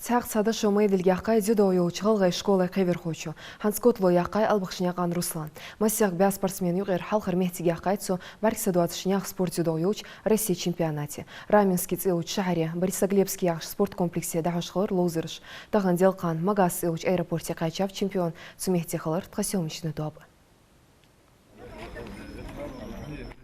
Цяг цада шомай дилгяхкай дзюдо юучхалгай школай қайвер хочу. Ханскот лояқай албақшыняған Руслан. Масяг бя спортсмен юғыр халқыр мехтигяхкай цу баркса 20-шынях спорт дзюдо юуч Россия чемпионате. Раменский цилуч шахаре, Борисоглебский яхш спорт комплексе дахашхалар лоузырыш. Тағын делқан магас цилуч аэропорте қайчав чемпион цумехтехалар тқасиомичны дуабы.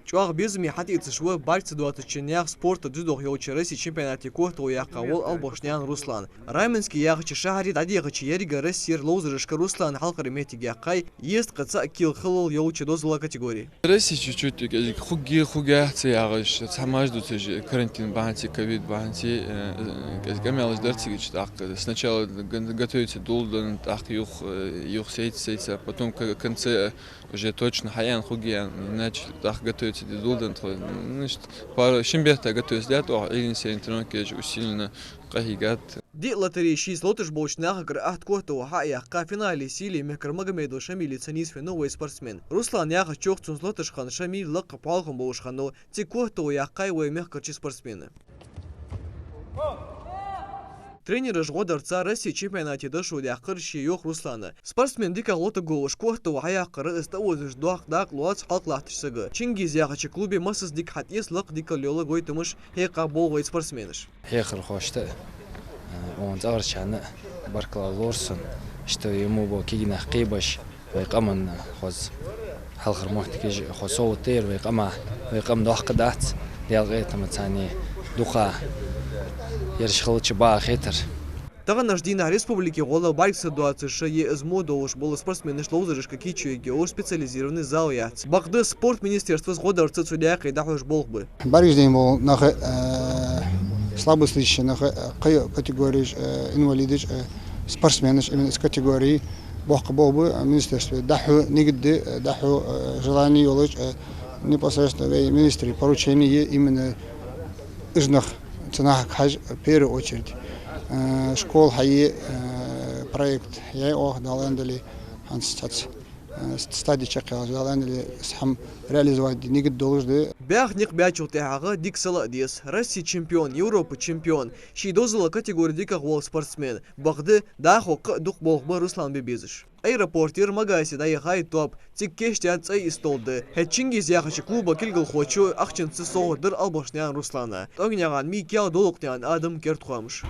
Чуах безми хати цшва баркса 20-шынях спорта дзюдо юуч Россия чемпионате кохта уяққавол албақшынян Руслан. Раменский яхчы шахаре дадиғычы ярига Россия лоузырышка Руслан халқыр мехтигяхкай ест қыца кил хылыл юучы дозыла категории. Россия чуть-чуть хугахцы яғыш, самажду цежи карантин банти, ковид банти, гамялыш дартигич так. Сначала готовится долдан, так юх сейтся, потом в конце уже точно хаян хугиян начали так готовиться долдан. Значит, пару шимберта готовится для того, или не тренировки усиленно кахигат. Ди лотереи шиз лотыш болчнах гр ахт кохта уха яққа финале сили мекр Магомедов Шамили цанис новый спортсмен. Руслан яха чох цунс лотыш хан Шамил лақ палхам болшхано ти кохта уяққай уй мекрчи спортсмены. Тренеры жғодарца Россия чемпионате дошу яқыр шиёх Руслана. Спортсмен дика лоты голыш кохта уха яқыры ыста өзіш дуақ луац халқлақтышсығы. Чингиз яқычы клубе масыз дик хатес лық дика лёлы гойтымыш хеқа болғай спортсменыш. Хеқыр хошты. Он завершаны Баркла Лорсон, что ему был кигина қибаш, вайқаман хоз халқыр мохтикиж хосоу тер вайқам дуаққадат диалғайтам цани дуқа ершхылчы ба хетер. Таган наждина республики гола баркса 20 измо доуш был спортсмен шлоузырышка кичуе гео специализированный зал яц. Бахды спорт министерства сгодарца цудя кайдахуш болбы. Барижден был на слабослышащие на категории инвалидов, спортсмены именно из категории болбы министерства даху нигде даху желание юлыч непосредственно министры поручения именно из них ценах хаж в первую очередь. Школ хай проект я ох далендали анстац стадий чакал далендали сам реализовать нигд должны. Бях бячу тяга диксала дес Россия чемпион Европа чемпион ши дозыла категория дика гол спортсмен бахды даху дух болбы Руслан Бебезиш. Аэропортер магаси да яхай топ тик кештян цай истолды. Хетчингиз яхачы клуба килгыл хочу ахчынсы соғыдыр албашнян Руслана. Огняган ми кяу долуктян адам кертхуамыш.